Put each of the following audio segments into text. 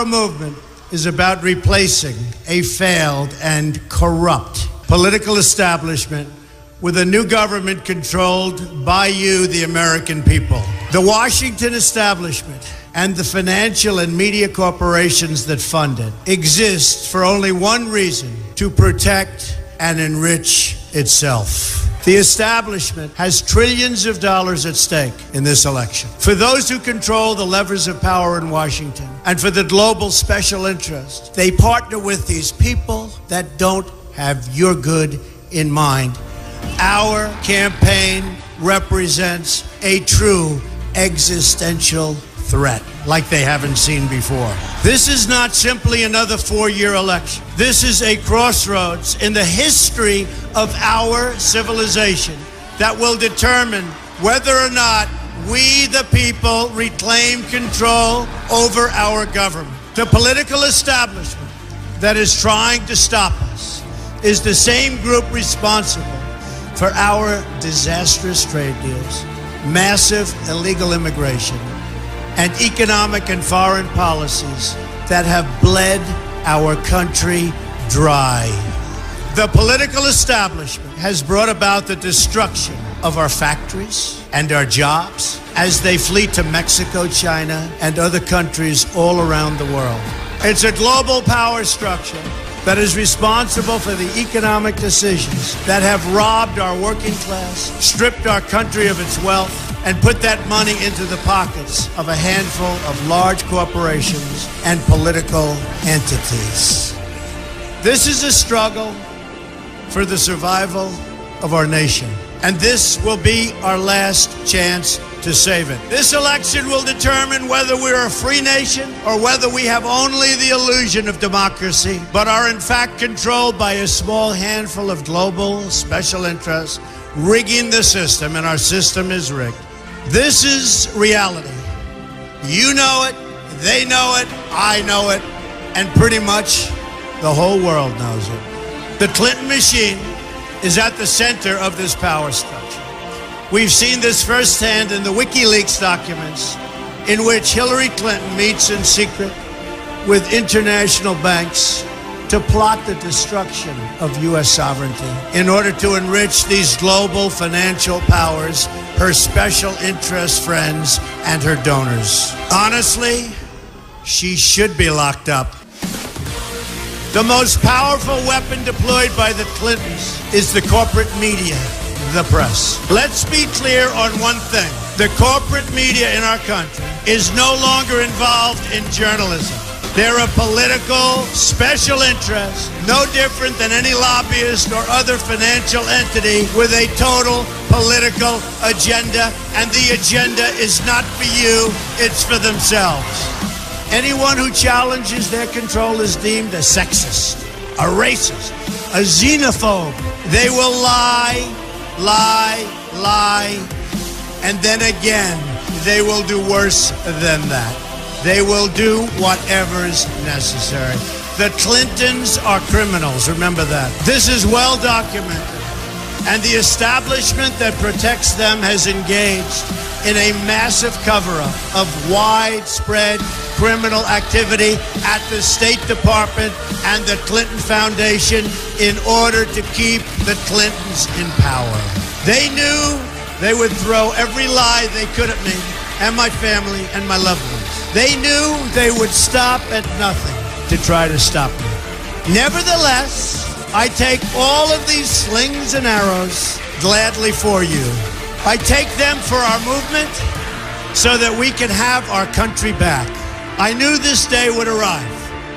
Our movement is about replacing a failed and corrupt political establishment with a new government controlled by you, the American people. The Washington establishment and the financial and media corporations that fund it exist for only one reason: to protect and enrich itself. The establishment has trillions of dollars at stake in this election. For those who control the levers of power in Washington and for the global special interest, they partner with these people that don't have your good in mind. Our campaign represents a true existential threat like they haven't seen before. This is not simply another four-year election. This is a crossroads in the history of our civilization that will determine whether or not we, the people, reclaim control over our government. The political establishment that is trying to stop us is the same group responsible for our disastrous trade deals, massive illegal immigration, and economic and foreign policies that have bled our country dry. The political establishment has brought about the destruction of our factories and our jobs as they flee to Mexico, China, and other countries all around the world. It's a global power structure that is responsible for the economic decisions that have robbed our working class, stripped our country of its wealth, and put that money into the pockets of a handful of large corporations and political entities. This is a struggle for the survival of our nation, and this will be our last chance to save it. This election will determine whether we're a free nation or whether we have only the illusion of democracy, but are in fact controlled by a small handful of global special interests rigging the system, and our system is rigged. This is reality. You know it, they know it, I know it, and pretty much the whole world knows it. The Clinton machine is at the center of this power structure. We've seen this firsthand in the WikiLeaks documents, in which Hillary Clinton meets in secret with international banks to plot the destruction of U.S. sovereignty in order to enrich these global financial powers, her special interest friends, and her donors. Honestly, she should be locked up. The most powerful weapon deployed by the Clintons is the corporate media, the press. Let's be clear on one thing. The corporate media in our country is no longer involved in journalism. They're a political special interest, no different than any lobbyist or other financial entity with a total political agenda, and the agenda is not for you, it's for themselves. Anyone who challenges their control is deemed a sexist, a racist, a xenophobe. They will lie, and then again, they will do worse than that. They will do whatever's necessary. The Clintons are criminals, remember that. This is well documented, and the establishment that protects them has engaged in a massive cover-up of widespread criminal activity at the State Department and the Clinton Foundation in order to keep the Clintons in power. They knew they would throw every lie they could at me and my family and my loved ones. They knew they would stop at nothing to try to stop me. Nevertheless, I take all of these slings and arrows gladly for you. I take them for our movement so that we can have our country back. I knew this day would arrive.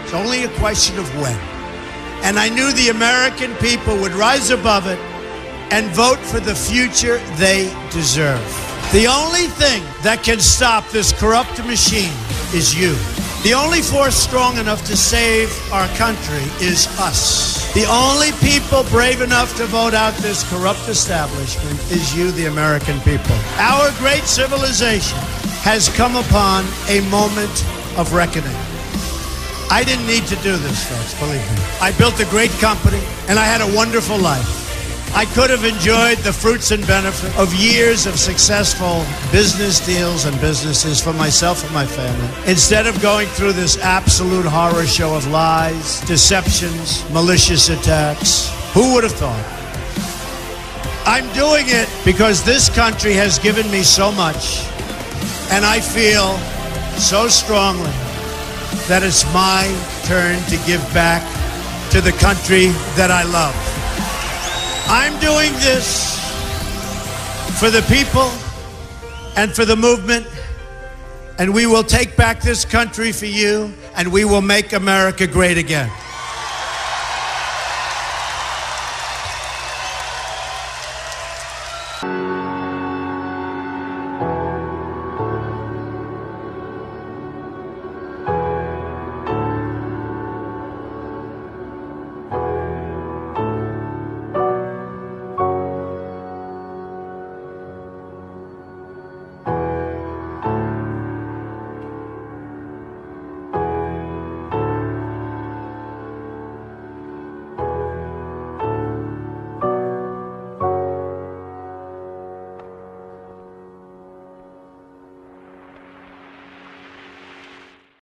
It's only a question of when. And I knew the American people would rise above it and vote for the future they deserve. The only thing that can stop this corrupt machine is you. The only force strong enough to save our country is us. The only people brave enough to vote out this corrupt establishment is you, the American people. Our great civilization has come upon a moment of reckoning. I didn't need to do this, folks, believe me. I built a great company, and I had a wonderful life. I could have enjoyed the fruits and benefits of years of successful business deals and businesses for myself and my family, instead of going through this absolute horror show of lies, deceptions, malicious attacks. Who would have thought? I'm doing it because this country has given me so much, and I feel so strongly that it's my turn to give back to the country that I love. I'm doing this for the people and for the movement, and we will take back this country for you, and we will make America great again.